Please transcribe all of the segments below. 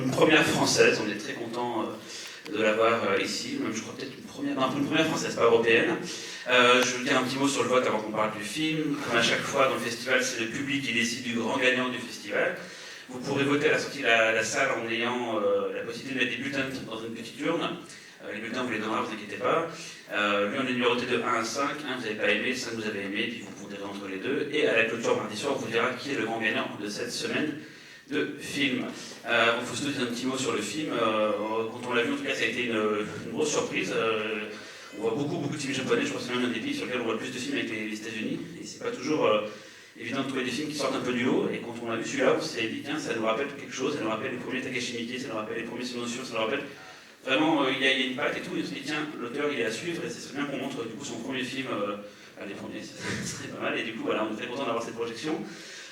une première française, on est très content de l'avoir ici, même je crois peut-être une première française, pas européenne. Je veux dire un petit mot sur le vote avant qu'on parle du film. Comme à chaque fois dans le festival, c'est le public qui décide du grand gagnant du festival. Vous pourrez voter à la sortie de la salle en ayant la possibilité de mettre des bulletins dans une petite urne. Les bulletins, vous les donnerez, vous inquiétez pas. Lui, on est numéroté de 1 à 5. 1, vous n'avez pas aimé, 5, vous avez aimé, puis vous ponderez entre les deux. Et à la clôture mardi soir, on vous dira qui est le grand gagnant de cette semaine de film. Il faut se dire un petit mot sur le film. Quand on l'a vu, en tout cas, ça a été une grosse surprise. On voit beaucoup de films japonais. Je crois que c'est même un des pays sur lequel on voit le plus de films avec les États-Unis. Et c'est pas toujours évident de trouver des films qui sortent un peu du lot. Et quand on a vu celui-là, on s'est dit, tiens, ça nous rappelle quelque chose. Ça nous rappelle les premiers Takashi Miike, ça nous rappelle les premiers Sunoshiro, ça nous rappelle. Vraiment, il y a une patte et tout. Et on s'est dit, tiens, l'auteur, il est à suivre. Et c'est bien qu'on montre du coup son premier film. Les premiers, ça serait pas mal. Et du coup, voilà, on est très content d'avoir cette projection.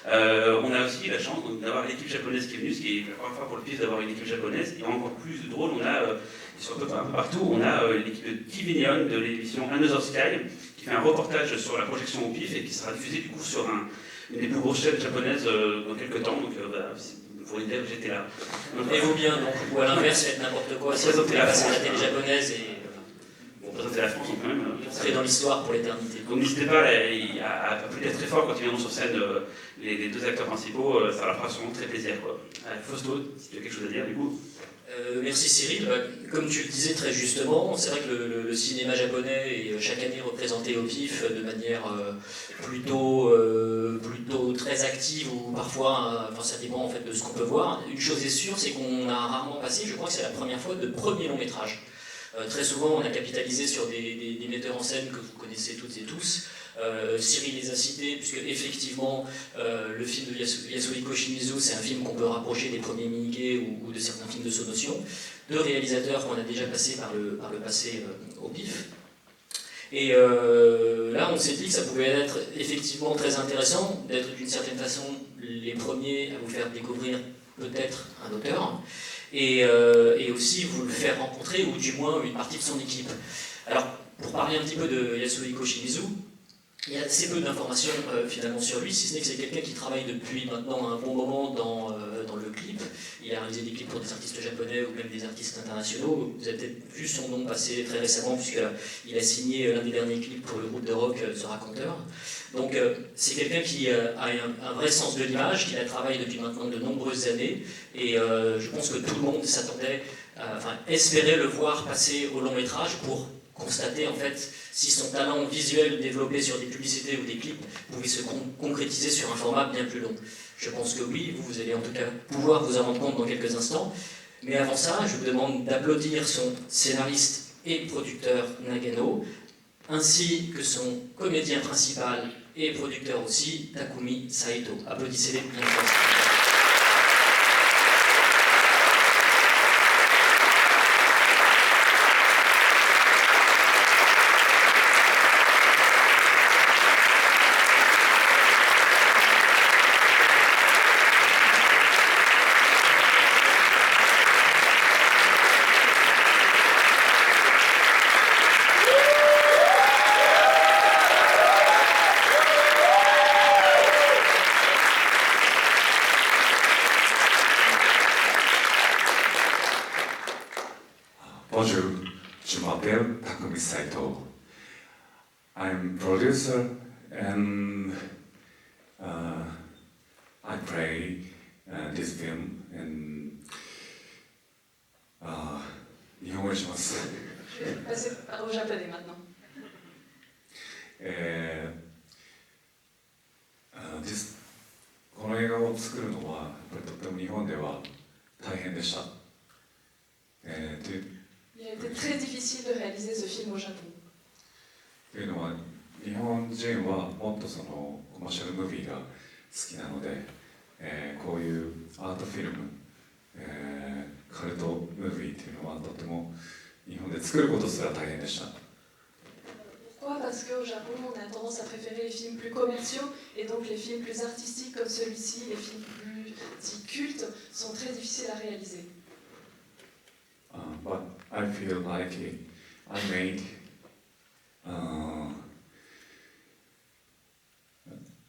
On a aussi la chance d'avoir l'équipe japonaise qui est venue, ce qui est la première fois pour le PIF d'avoir une équipe japonaise. Et encore plus drôle, on a, un peu partout, on a l'équipe de Tivinion de l'émission Another Sky, qui fait un reportage sur la projection au PIF et qui sera diffusé du coup sur une des plus grosses chaînes japonaises dans quelques temps. Donc voilà, pour une idée, j'étais là. Et vous bien, donc, ou à l'inverse, faites n'importe quoi, c'est la télé japonaise et... présenter la France quand même. Entrer dans l'histoire pour l'éternité. Donc n'hésitez pas à appeler très fort quand ils viendront sur scène les deux acteurs principaux, ça leur fera sûrement très plaisir. Fausto, si tu as quelque chose à dire du coup. Merci Cyril. Comme tu le disais très justement, c'est vrai que le cinéma japonais est chaque année représenté au PIF de manière plutôt très active ou parfois, ça dépend en fait de ce qu'on peut voir. Une chose est sûre, c'est qu'on a rarement passé, je crois que c'est la première fois, de premier long métrage. Très souvent, on a capitalisé sur des metteurs en scène que vous connaissez toutes et tous. Cyril les a cités, puisque effectivement, le film de Yasuhiko Shimizu, c'est un film qu'on peut rapprocher des premiers Miike ou de certains films de Sonotion. Deux réalisateurs qu'on a déjà passés par le passé au PIF. Et là, on s'est dit que ça pouvait être effectivement très intéressant d'être d'une certaine façon les premiers à vous faire découvrir peut-être un auteur. Et aussi vous le faire rencontrer, ou du moins une partie de son équipe. Alors, pour parler un petit peu de Yasuhiko Shimizu, il y a assez peu d'informations finalement sur lui, si ce n'est que c'est quelqu'un qui travaille depuis maintenant un bon moment dans le clip. Il a réalisé des clips pour des artistes japonais ou même des artistes internationaux. Vous avez peut-être vu son nom passer très récemment, puisqu'il a signé l'un des derniers clips pour le groupe de rock The Raconteur. Donc c'est quelqu'un qui a un vrai sens de l'image, qui a travaillé depuis maintenant de nombreuses années, et je pense que tout le monde s'attendait, espérait le voir passer au long métrage pour constater en fait si son talent visuel développé sur des publicités ou des clips pouvait se concrétiser sur un format bien plus long. Je pense que oui, vous allez en tout cas pouvoir vous en rendre compte dans quelques instants. Mais avant ça, je vous demande d'applaudir son scénariste et producteur Nagano, ainsi que son comédien principal et producteur aussi, Takumi Saito. Applaudissez-les bien fort. Bonjour, je m'appelle Takumi Saito. I'm producer and I play this film and 日本語にします。Je vais passer au japonais maintenant. This この映画を作るのはやっぱりとっても日本では大変でした。Il a été très difficile de réaliser ce film au Japon. というのは日本人はもっとそのコマーシャルムービーが好きなので、こういうアートフィルム、カルトムービーっていうのはとても日本で作ることすら大変でした。Pourquoi? Parce qu'au Japon, on a tendance à préférer les films plus commerciaux et donc les films plus artistiques comme celui-ci, les films plus dits cultes, sont très difficiles à réaliser. But I feel like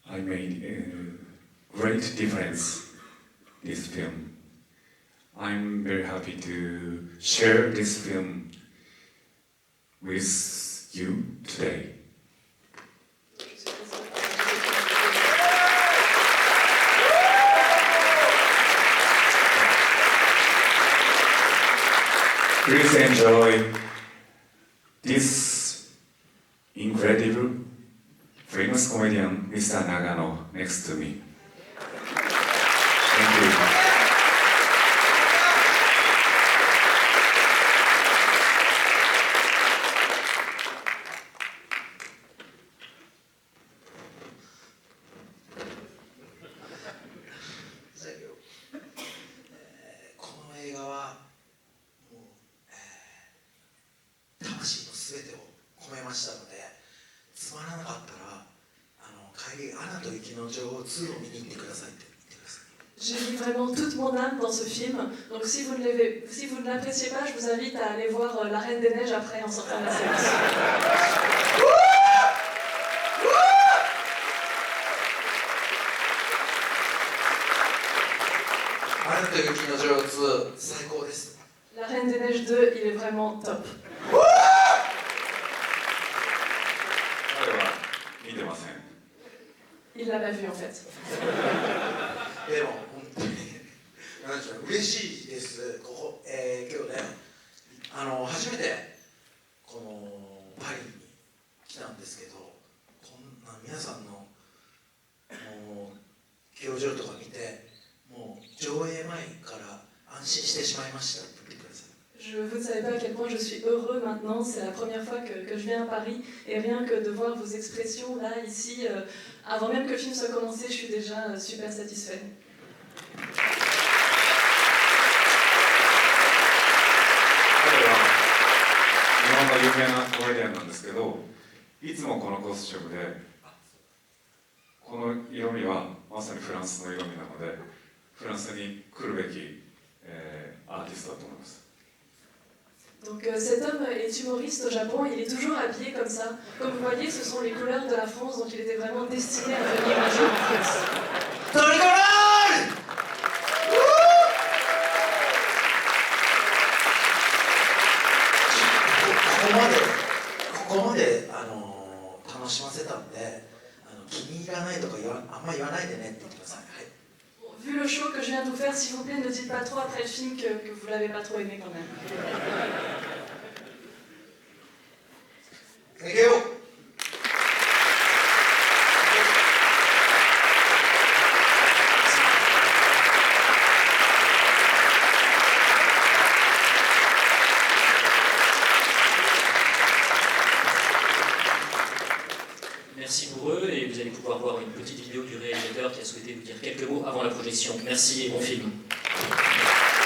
I made a great difference this film. I'm very happy to share this film with you today. Je suis très heureuse de partager Please enjoy this incredible famous comedian Mr. Nagano next to me. Thank you. この映画はもう、魂のすべてを込めましたので、つまらなかったら帰りアナと雪の女王2を見に行ってくださいって言ってください。 J'ai mis vraiment toute mon âme dans ce film. Donc si vous ne l'appréciez pas, je vous invite à aller voir La Reine des Neiges après en sortant de la séance. アナと雪の女王2最高です。 La Reine des Neiges 2, il est vraiment top. 彼は見てません。 Il l'a pas vu en fait. でも本当になんでしょう、嬉しいです。今日ね初めてこのパリに来たんですけど、こんな皆さんのもう表情とか見て、もう上映前から安心してしまいましたって言ってください。 Vous ne savez pas à quel point je suis heureux maintenant. C'est la première fois que je viens à Paris. Et rien que de voir vos expressions là, ici, avant même que le film soit commencé, je suis déjà super satisfaite. 彼は日本の有名なコメディアンなんですけど、いつもこのコスチュームで、この色味はまさにフランスの色味なので、フランスに来るべき、アーティストだと思います。 Donc cet homme est humoriste au Japon, il est toujours habillé comme ça. Comme vous voyez, ce sont les couleurs de la France, donc il était vraiment destiné à venir un jour en France. トリコロール！ここまで楽しませたんで、気に入らないとかあんまり言わないでねって言ってください。はい。 Vu le show que je viens de vous faire, s'il vous plaît, ne dites pas trop après le film que vous l'avez pas trop aimé quand même. いけよ。Merci pour eux et vous allez pouvoir voir une petite vidéo du réalisateur qui a souhaité vous dire quelques mots avant la projection. Merci et bon film.